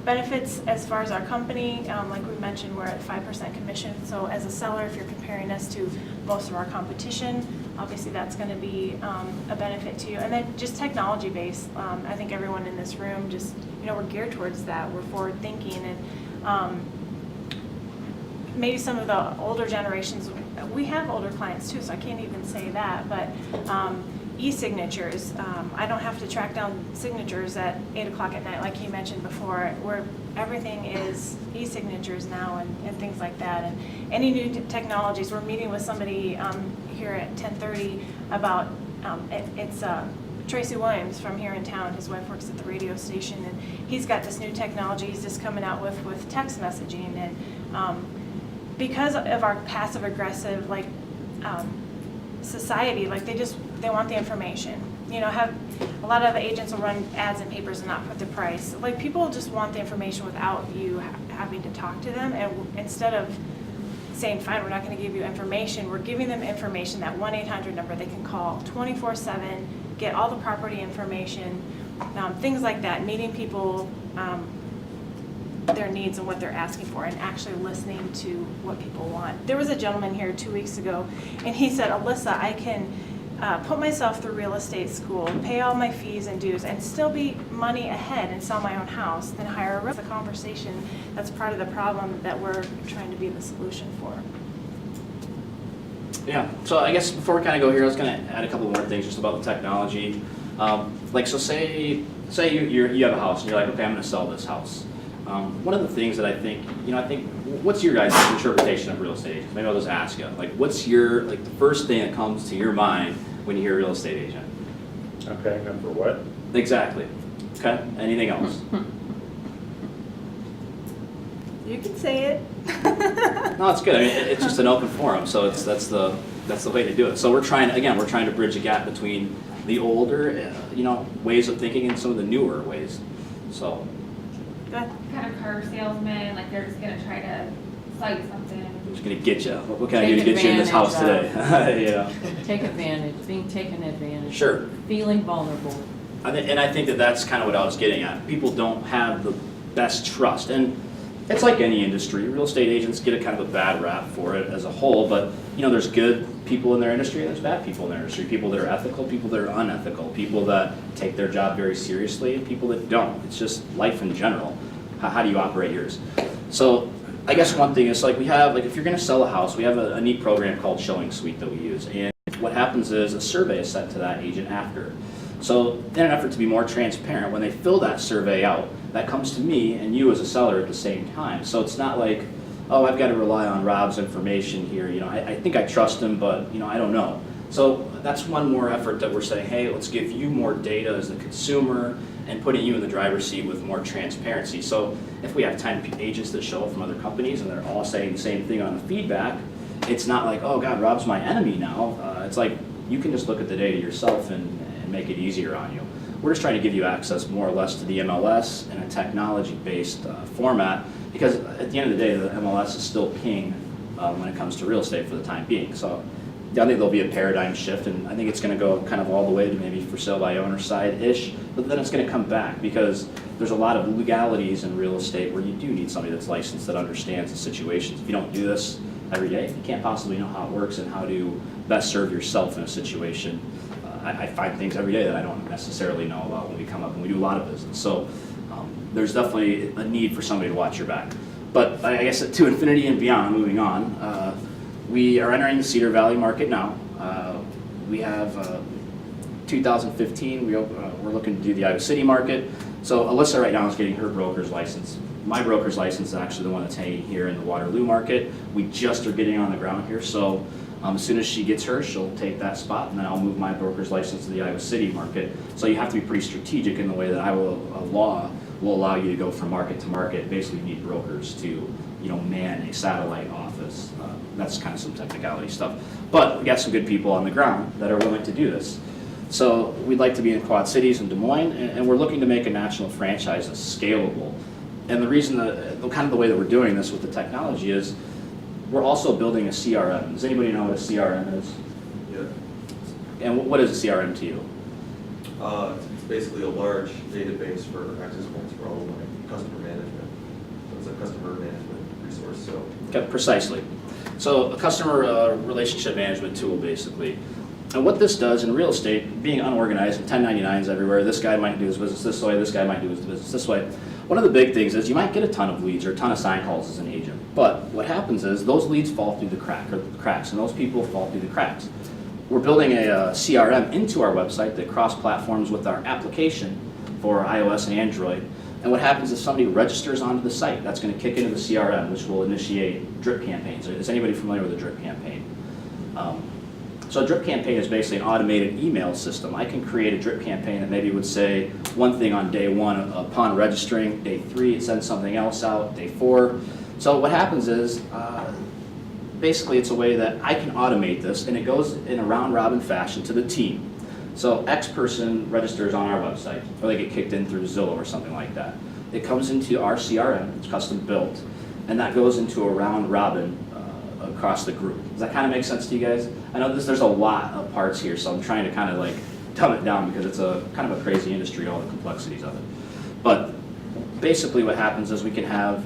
Benefits as far as our company, like we mentioned, we're at 5% commission. So as a seller, if you're comparing us to most of our competition, obviously that's going to be a benefit to you. And then just technology based. I think everyone in this room just, we're geared towards that. We're forward thinking, and maybe some of the older generations, we have older clients too, so I can't even say that, but e-signatures, I don't have to track down signatures at 8 o'clock at night like you mentioned before, where everything is e-signatures now and things like that. And any new technologies, we're meeting with somebody here at 10:30 about, it's Tracy Williams from here in town. His wife works at the radio station, and he's got this new technology he's just coming out with text messaging. And because of our passive aggressive society, they want the information. Have a lot of agents will run ads in papers and not put the price. People just want the information without you having to talk to them. And instead of saying, fine, we're not going to give you information, we're giving them information, that 1-800 number they can call 24/7, get all the property information, things like that, meeting people, their needs and what they're asking for, and actually listening to what people want. There was a gentleman here 2 weeks ago, and he said, Alissa, I can put myself through real estate school, pay all my fees and dues, and still be money ahead and sell my own house, then hire a realtor. The conversation, that's part of the problem that we're trying to be the solution for. Yeah, so I guess before we kind of go here, I was going to add a couple more things just about the technology. So say you have a house and you're like, okay, I'm going to sell this house. One of the things that I think, what's your guys' interpretation of real estate agents? Maybe I'll just ask you, what's your, the first thing that comes to your mind when you hear a real estate agent? I'm paying them for what? Exactly. Okay, anything else? You can say it. No, it's good. I mean, it's just an open forum, so that's the way to do it. So we're trying to bridge a gap between the older, ways of thinking and some of the newer ways. So. Good. Kind of car salesman, like they're just gonna try to sell you something. Just gonna get you. What can I do to Take get you in this house today? advantage Take advantage, being taken advantage. Sure. Feeling vulnerable. I think that that's kind of what I was getting at. People don't have the best trust, and it's like any industry. Real estate agents get a kind of a bad rap for it as a whole, but there's good people in their industry and there's bad people in their industry. People that are ethical, people that are unethical, people that take their job very seriously, and people that don't. It's just life in general. How do you operate yours? So I guess one thing is we have, if you're gonna sell a house, we have a neat program called Showing Suite that we use. And what happens is a survey is sent to that agent after. So in an effort to be more transparent, when they fill that survey out, that comes to me and you as a seller at the same time. So it's not like, oh, I've got to rely on Rob's information here. I think I trust him, but I don't know. So that's one more effort that we're saying, hey, let's give you more data as the consumer and putting you in the driver's seat with more transparency. So if we have 10 agents that show up from other companies and they're all saying the same thing on the feedback, it's not like, oh God, Rob's my enemy now. It's like you can just look at the data yourself and make it easier on you. We're just trying to give you access more or less to the MLS in a technology-based format, because at the end of the day, the MLS is still king when it comes to real estate for the time being. So I think there'll be a paradigm shift, and I think it's going to go kind of all the way to maybe for sale by owner side-ish, but then it's going to come back because there's a lot of legalities in real estate where you do need somebody that's licensed that understands the situations. If you don't do this every day, you can't possibly know how it works and how to best serve yourself in a situation. I find things every day that I don't necessarily know about when we come up, and we do a lot of business. So there's definitely a need for somebody to watch your back. But I guess to infinity and beyond, moving on, we are entering the Cedar Valley market now. We have 2015, we're looking to do the Iowa City market. So Alissa right now is getting her broker's license. My broker's license is actually the one that's hanging here in the Waterloo market. We just are getting on the ground here. So as soon as she gets hers, she'll take that spot, and then I'll move my broker's license to the Iowa City market. So you have to be pretty strategic in the way that Iowa law will allow you to go from market to market. Basically, you need brokers to man a satellite office. That's kind of some technicality stuff. But we got some good people on the ground that are willing to do this. So we'd like to be in Quad Cities and Des Moines, and we're looking to make a national franchise that's scalable. And the reason kind of the way that we're doing this with the technology is we're also building a CRM. Does anybody know what a CRM is? Yeah. And what is a CRM to you? It's basically a large database for access points for all of my customer management. So it's a customer management resource. So. Okay, precisely. So a customer relationship management tool, basically. And what this does in real estate, being unorganized, and 1099s everywhere, this guy might do his business this way, this guy might do his business this way. One of the big things is you might get a ton of leads or a ton of sign calls as an agent, but what happens is those leads fall through the cracks, and those people fall through the cracks. We're building a CRM into our website that cross-platforms with our application for iOS and Android. And what happens is somebody registers onto the site. That's going to kick into the CRM, which will initiate drip campaigns. Is anybody familiar with a drip campaign? So a drip campaign is basically an automated email system. I can create a drip campaign that maybe would say one thing on day 1 upon registering, day 3 it sends something else out, day 4. So what happens is basically it's a way that I can automate this, and it goes in a round-robin fashion to the team. So X person registers on our website, or they get kicked in through Zillow or something like that. It comes into our CRM, it's custom built, and that goes into a round-robin across the group. Does that kind of make sense to you guys? I know there's a lot of parts here, so I'm trying to kind of dumb it down because it's a kind of a crazy industry, all the complexities of it. But basically what happens is we can have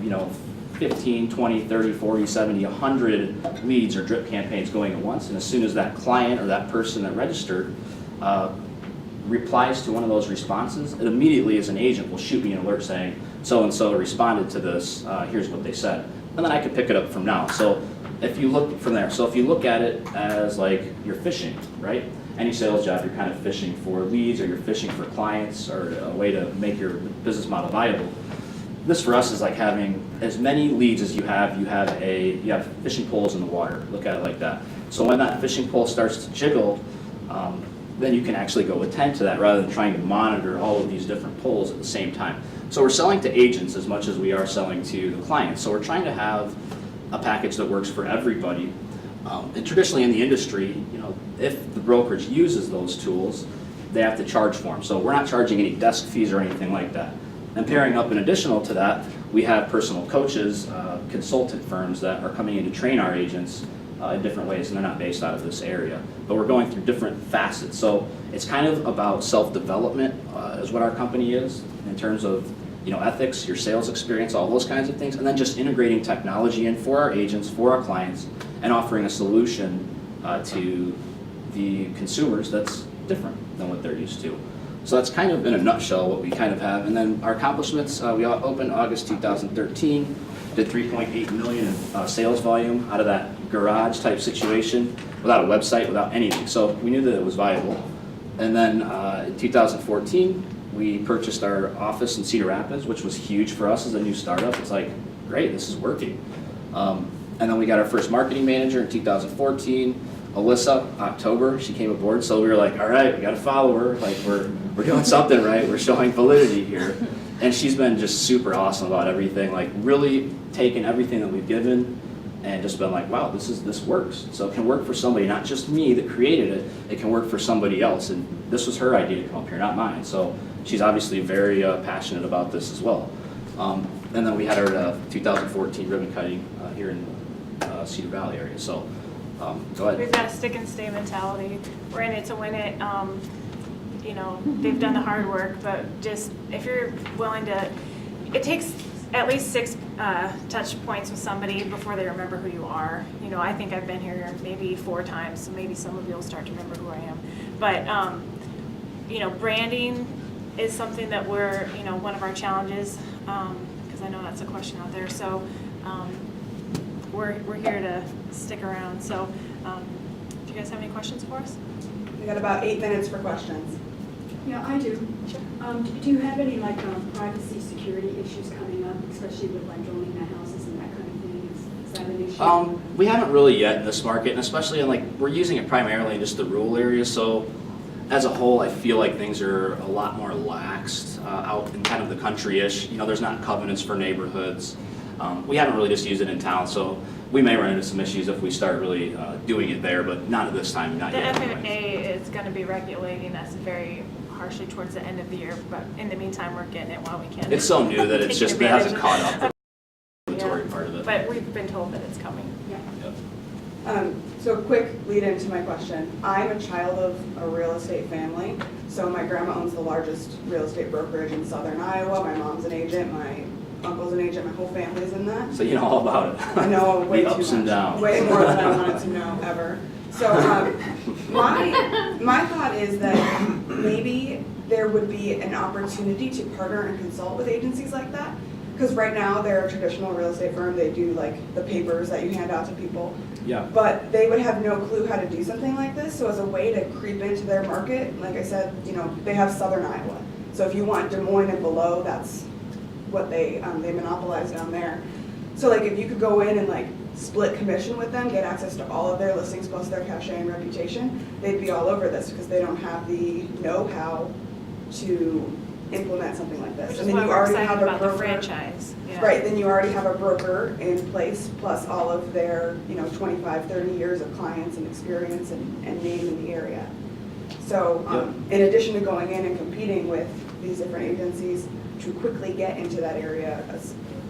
15, 20, 30, 40, 70, 100 leads or drip campaigns going at once, and as soon as that client or that person that registered replies to one of those responses, it immediately as an agent will shoot me an alert saying so-and-so responded to this, here's what they said. And then I can pick it up from now. So if you look from there, so if you look at it as you're fishing, right? Any sales job, you're kind of fishing for leads, or you're fishing for clients, or a way to make your business model viable. This for us is like having as many leads as you have fishing poles in the water. Look at it like that. So when that fishing pole starts to jiggle, then you can actually go attend to that rather than trying to monitor all of these different polls at the same time. So we're selling to agents as much as we are selling to the clients. So we're trying to have a package that works for everybody. And traditionally in the industry, you know, if the brokerage uses those tools, they have to charge for them. So we're not charging any desk fees or anything like that. And pairing up in additional to that, we have personal coaches, consultant firms that are coming in to train our agents in different ways, and they're not based out of this area. But we're going through different facets. So it's kind of about self-development is what our company is in terms of, you know, ethics, your sales experience, all those kinds of things, and then just integrating technology in for our agents, for our clients, and offering a solution to the consumers that's different than what they're used to. So that's kind of in a nutshell what we kind of have. And then our accomplishments, we opened August 2013, did 3.8 million in sales volume out of that garage type situation without a website, without anything. So we knew that it was viable. And then in 2014, we purchased our office in Cedar Rapids, which was huge for us as a new startup. It's like, great, this is working. And then we got our first marketing manager in 2014. Alissa, October, she came aboard, so we were like, all right, we got to follow her. Like, we're doing something right. We're showing validity here. And she's been just super awesome about everything, like really taken everything that we've given and just been like, wow, this works. So it can work for somebody, not just me that created it, it can work for somebody else. And this was her idea to come up here, not mine. So she's obviously very passionate about this as well. And then we had our 2014 ribbon cutting here in Cedar Valley area. So go ahead. We've got a stick and stay mentality. We're in it to win it. You know, they've done the hard work, but just if you're willing to, it takes at least 6 touch points with somebody before they remember who you are. You know, I think I've been here maybe 4 times, so maybe some of you will start to remember who I am. But, you know, branding is something that we're, you know, one of our challenges, because I know that's a question out there. So we're here to stick around. So do you guys have any questions for us? We got about 8 minutes for questions. Yeah, I do. Do you have any like privacy security issues coming up, especially with like owning the houses and that kind of thing? Is that an issue? We haven't really yet in this market, and especially in like, we're using it primarily in just the rural areas. So as a whole, I feel like things are a lot more laxed out in kind of the country-ish. You know, there's not covenants for neighborhoods. We haven't really just used it in town, so we may run into some issues if we start really doing it there, but not at this time, not The yet. FAA is going to be regulating us very harshly towards the end of the year, but in the meantime, we're getting it while we can. It's so new that it's Taking just, it hasn't advantage caught up of- the regulatory part of it. But we've been told that it's coming. Yep. So quick lead into my question. I'm a child of a real estate family. So my grandma owns the largest real estate brokerage in southern Iowa. My mom's an agent, my uncle's an agent, my whole family's in that. So you know all about it. I know way The too ups much. and downs. Way more than I wanted to know ever. So my thought is that maybe there would be an opportunity to partner and consult with agencies like that. Because right now they're a traditional real estate firm. They do like the papers that you hand out to people. Yeah. But they would have no clue how to do something like this. So as a way to creep into their market, like I said, you know, they have southern Iowa. So if you want Des Moines and below, that's what they monopolize down there. So like if you could go in and like split commission with them, get access to all of their listings plus their cachet and reputation, they'd be all over this because they don't have the know-how to implement something like this. Which is And then why you we're already excited have a about the broker. franchise. Yeah. Right, then you already have a broker in place, plus all of their, 25, 30 years of clients and experience and name in the area. So, in addition to going in and competing with these different agencies, to quickly get into that area,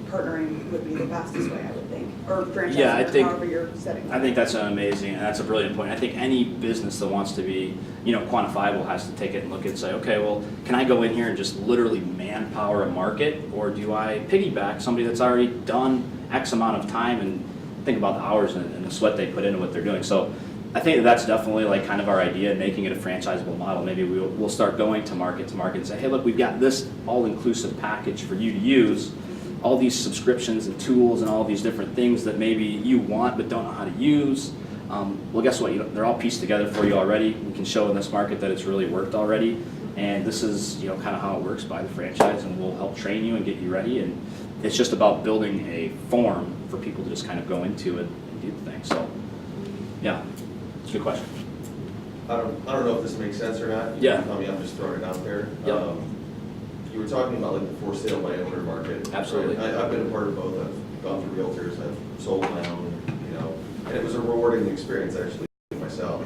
partnering would be the fastest way, I would think, or Yeah, I franchising, think- however you're setting. I think that's amazing, and that's a brilliant point. I think any business that wants to be, quantifiable has to take it and look and say, okay, well, can I go in here and just literally manpower a market, or do I piggyback somebody that's already done X amount of time and think about the hours and the sweat they put into what they're doing? So I think that's definitely like kind of our idea, making it a franchisable model. Maybe we'll start going to market and say, hey, look, we've got this all-inclusive package for you to use. All these subscriptions and tools and all these different things that maybe you want but don't know how to use. Well, guess what? They're all pieced together for you already. We can show in this market that it's really worked already. And this is, kind of how it works by the franchise, and we'll help train you and get you ready. And it's just about building a form for people to just kind of go into it and do the thing. So, yeah, it's a good question. I don't know if this makes sense or not. You Yeah. can tell me, I'm just throwing it out there. Yep. You were talking about like the for sale by owner market. Absolutely. Right? I've been a part of both. I've gone through realtors, I've sold my own, and it was a rewarding experience actually myself.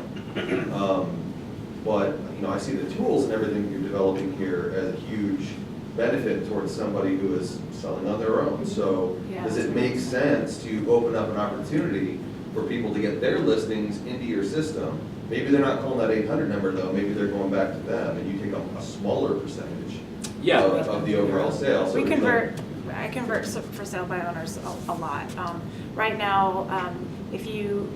But, I see the tools and everything you're developing here as a huge benefit towards somebody who is selling on their own. So Yeah. does it make sense to open up an opportunity for people to get their listings into your system? Maybe they're not calling that 800 number though, maybe they're going back to them and you take a smaller percentage Yeah. of the overall sale. So We it's like- convert, I convert for sale by owners a lot. Right now, if you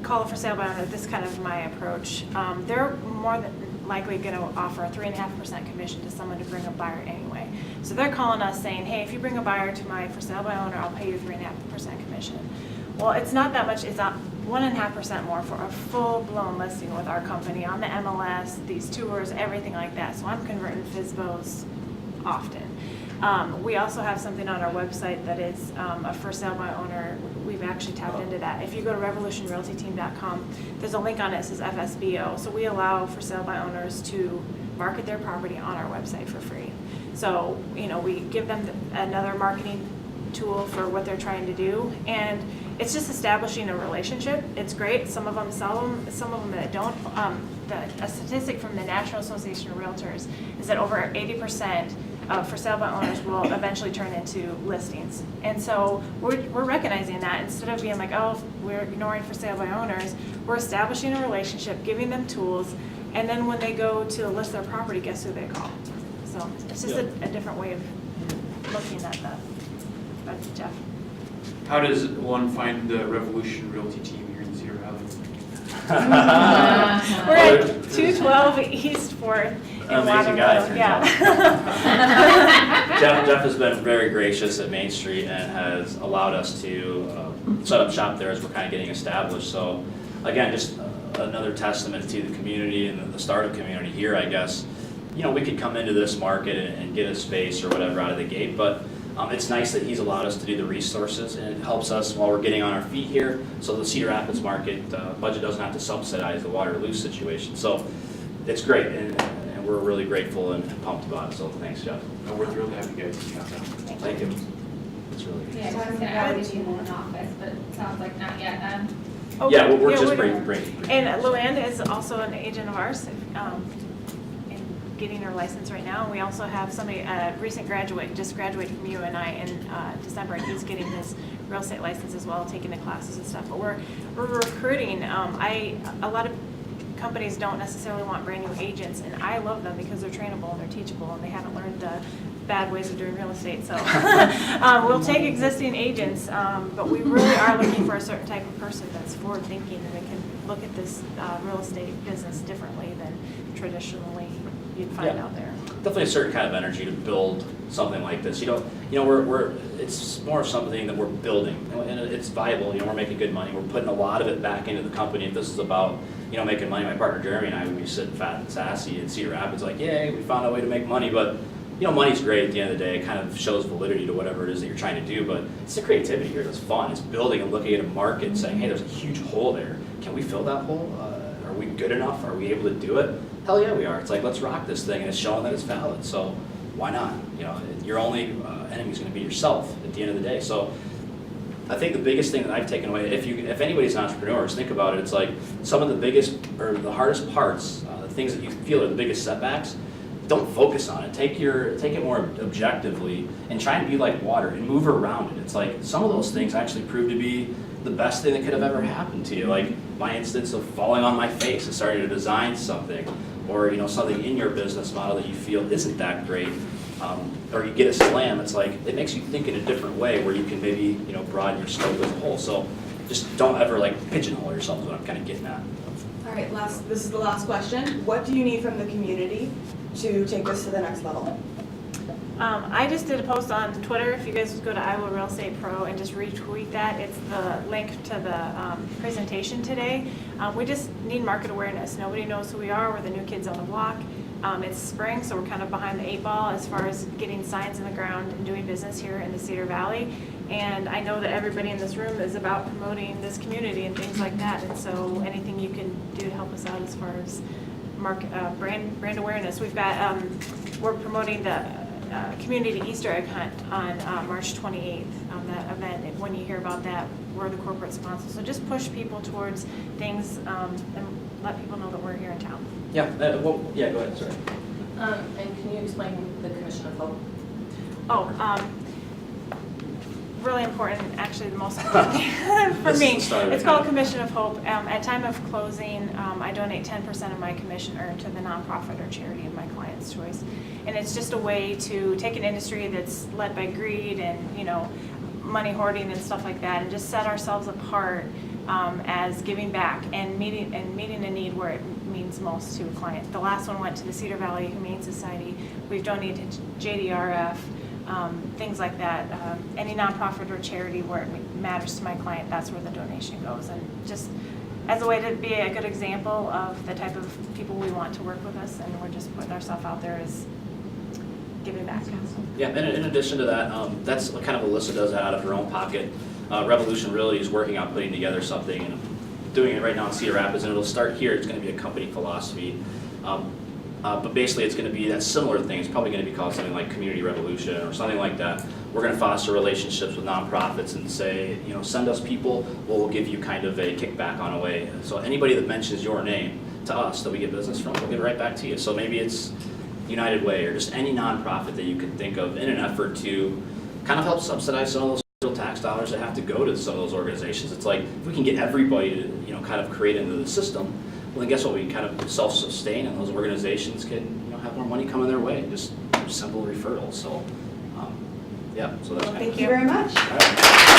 call a for sale by owner, this is kind of my approach. They're more than likely going to offer a 3.5% commission to someone to bring a buyer anyway. So they're calling us saying, hey, if you bring a buyer to my for sale by owner, I'll pay you 3.5% commission. Well, it's not that much, it's not 1.5% more for a full-blown listing with our company on the MLS, these tours, everything like that. So I'm converting FSBOs often. We also have something on our website that is a for sale by owner. We've actually tapped into that. If you go to revolutionrealtyteam.com, there's a link on it that says FSBO. So we allow for sale by owners to market their property on our website for free. So, we give them another marketing tool for what they're trying to do. And it's just establishing a relationship. It's great. Some of them sell them, some of them that don't. A statistic from the National Association of Realtors is that over 80% of for sale by owners will eventually turn into listings. And so we're recognizing that instead of being like, oh, we're ignoring for sale by owners, we're establishing a relationship, giving them tools, and then when they go to list their property, guess who they call? So it's just a different way of looking at that. But Jeff? How does one find the Revolution Realty Team here in Cedar Valley? We're at 212 East 4th in Amazing guy, turns Yeah. Jeff has been very gracious at Main Street and has allowed us to set up shop there as we're kind of getting established. So again, just another testament to the community and the startup community here, I guess. We could come into this market and get a space or whatever out of the gate, but it's nice that he's allowed us to do the resources, and it helps us while we're getting on our feet here. So the Cedar Rapids market budget doesn't have to subsidize the Waterloo situation. So it's great, and we're really grateful and pumped about it. So thanks, Jeff. And we're thrilled to have you guys. Thank you. It's really good. Yeah, I was gonna add you in an office, but it sounds like not yet then. Oh, Yeah, we're just we're bringing. And Luann is also an agent of ours in getting her license right now. We also have somebody, a recent graduate, just graduated from UNI in December, and he's getting his real estate license as well, taking the classes and stuff. But we're recruiting. A lot of companies don't necessarily want brand new agents, and I love them because they're trainable and they're teachable and they haven't learned the bad ways of doing real estate. So we'll take existing agents, but we really are looking for a certain type of person that's forward thinking and that can look at this real estate business differently than traditionally you'd find out there. Definitely a certain kind of energy to build something like this. It's more of something that we're building, and it's viable. We're making good money. We're putting a lot of it back into the company. If this is about, making money, my partner Jeremy and I would be sitting fat and sassy in Cedar Rapids like, yay, we found a way to make money. But money's great at the end of the day. It kind of shows validity to whatever it is that you're trying to do. But it's the creativity here that's fun. It's building and looking at a market and saying, hey, there's a huge hole there. Can we fill that hole? Are we good enough? Are we able to do it? Hell yeah, we are. It's like, let's rock this thing, and it's showing that it's valid. So why not? Your only enemy is going to be yourself at the end of the day. So I think the biggest thing that I've taken away, if anybody's an entrepreneur, just think about it. It's like some of the biggest or the hardest parts, the things that you feel are the biggest setbacks. Don't focus on it. Take it more objectively and try and be like water and move around it. It's like some of those things actually prove to be the best thing that could have ever happened to you. Like my instance of falling on my face and starting to design something, or something in your business model that you feel isn't that great, or you get a slam. It's like it makes you think in a different way where you can maybe broaden your scope as a whole. So just don't ever pigeonhole yourself is what I'm kind of getting at. All right, this is the last question. What do you need from the community to take this to the next level? I just did a post on Twitter. If you guys would go to Iowa Real Estate Pro and just retweet that, it's the link to the presentation today. We just need market awareness. Nobody knows who we are. We're the new kids on the block. It's spring, so we're kind of behind the 8 ball as far as getting signs in the ground and doing business here in the Cedar Valley. And I know that everybody in this room is about promoting this community and things like that. And so anything you can do to help us out as far as brand awareness. We've got, we're promoting the community Easter egg hunt on March 28th, that event. And when you hear about that, we're the corporate sponsor. So just push people towards things and let people know that we're here in town. Yeah, well, yeah, go ahead, sorry. And can you explain the Commission of Hope? Oh, really important, actually the most important thing for This me. is the start of it, It's called yeah. Commission of Hope. At time of closing, I donate 10% of my commission earned to the nonprofit or charity of my client's choice. And it's just a way to take an industry that's led by greed and, you know, money hoarding and stuff like that, and just set ourselves apart as giving back and meeting a need where it means most to a client. The last one went to the Cedar Valley Humane Society. We've donated to JDRF, things like that. Any nonprofit or charity where it matters to my client, that's where the donation goes. And just as a way to be a good example of the type of people we want to work with us, and we're just putting ourselves out there as giving back. Yeah, and in addition to that, that's kind of Alissa does that out of her own pocket. Revolution Realty is working on putting together something and doing it right now in Cedar Rapids, and it'll start here. It's going to be a company philosophy. But basically it's going to be that similar thing. It's probably going to be called something like Community Revolution or something like that. We're going to foster relationships with nonprofits and say, you know, send us people, we'll give you kind of a kickback on a way. So anybody that mentions your name to us that we get business from, we'll give it right back to you. So maybe it's United Way or just any nonprofit that you can think of in an effort to kind of help subsidize some of those federal tax dollars that have to go to some of those organizations. It's like if we can get everybody to, you know, kind of create into the system, well, then guess what? We kind of self-sustain, and those organizations can, you know, have more money coming their way. Just simple referrals. So, yeah. So that's. Well, thank you very much. All right.